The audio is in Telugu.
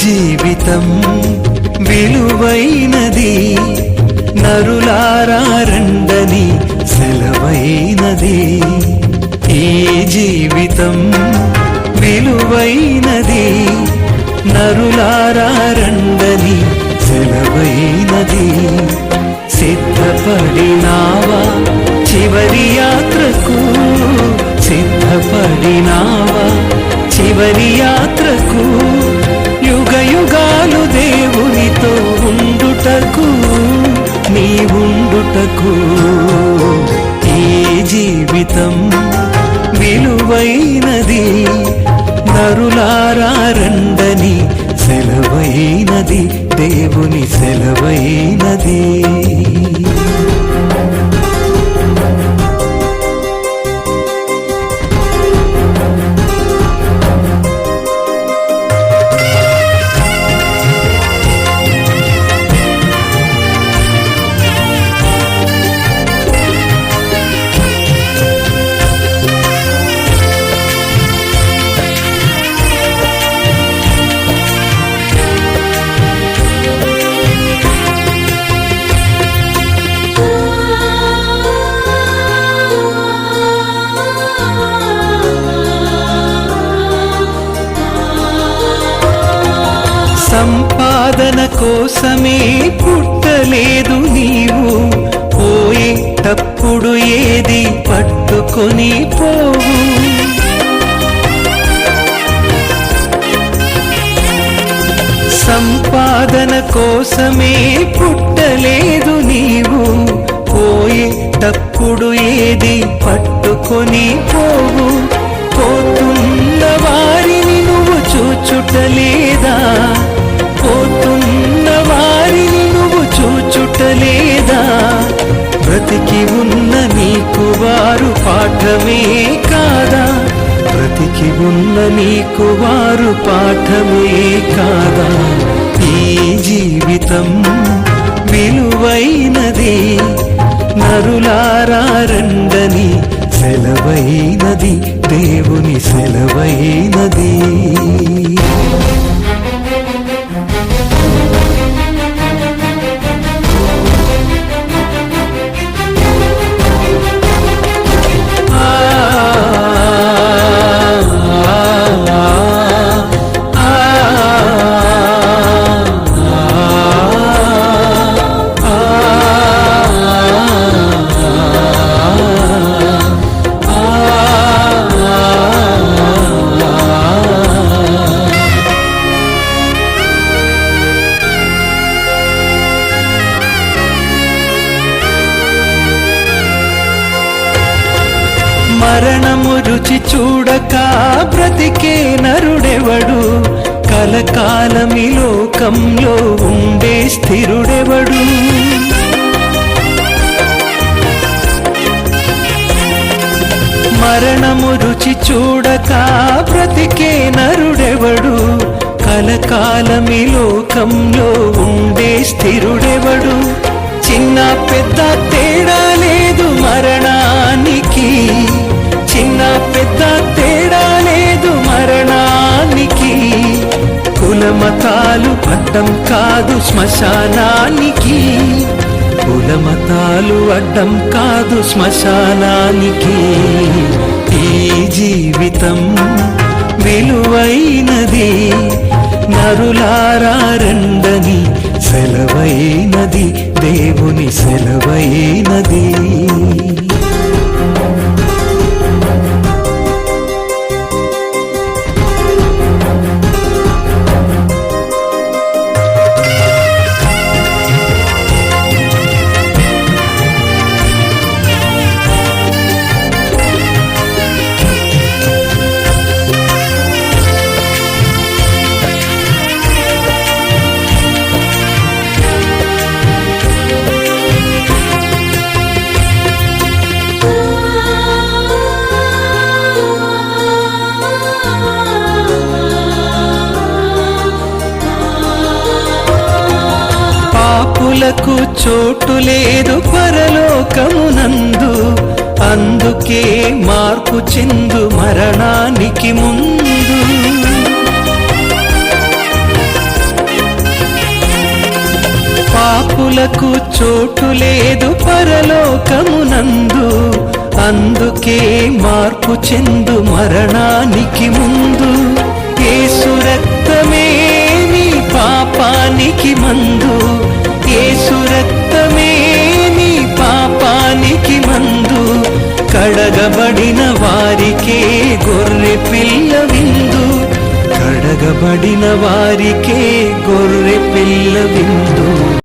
జీవితం విలువైనది, నరులారా రండని సెలవైనది. ఈ జీవితం విలువైనది, నరులారా రండని సెలవైనది. సిద్ధపడినావా చివరి యాత్రకు, సిద్ధపడినావా చివరి యాత్రకు, యుగ యుగాలు దేవునితో ఉండుటకు, నీవుండుటకు. ఈ జీవితం విలువైనది, నరులారా రండని సెలవైనది, దేవుని సెలవైనది. సంపాదన కోసమే పుట్టలేదు నీవు, పోయేటప్పుడు ఏది పట్టుకొని పోవు. సంపాదన కోసమే పుట్టలేదు నీవు, పోయేటప్పుడు ఏది పట్టుకొని పోవు. పోతున్న వారిని నువ్వు చూచుటలేదా, పోతున్న వారిని నువ్వు చూచుటలేదా. బ్రతికి ఉన్న నీకు వారు పాఠమే కాదా, బ్రతికి ఉన్న నీకు వారు పాఠమే కాదా. ఈ జీవితం విలువైనది, నరులారా రండని సెలవైనది, దేవుని సెలవైనది. మరణము రుచి చూడక బ్రతికే నరుడెవడు, కలకాలమి లోకంలో ఉండే స్థిరుడెవడు. మరణము రుచి చూడక బ్రతికే నరుడెవడు, కలకాలమి లోకంలో ఉండే స్థిరుడెవడు. చిన్న పెద్ద తేడా లేదు మరణానికి, చిన్న పెద్ద తేడా లేదు మరణానికి. కులమతాలు అడ్డం కాదు శ్మశానానికి, కులమతాలు అడ్డం కాదు శ్మశానానికి. ఈ జీవితం విలువైనది, నరులారా రండని సెలవైనది, దేవుని సెలవైనది. పాపులకు చోటు లేదు పరలోకమునందు, అందుకే మార్పు చెందు మరణానికి ముందు. పాపులకు చోటు లేదు పరలోకమునందు, అందుకే మార్పు చెందు మరణానికి ముందు. యేసు రక్తమే నీ పాపానికి మందు, యేసు రక్తమే నీ పాపానికి మందు. కడగబడిన వారికే గొర్రె పిల్ల విందు, కడగబడిన వారికే గొర్రె పిల్ల విందు.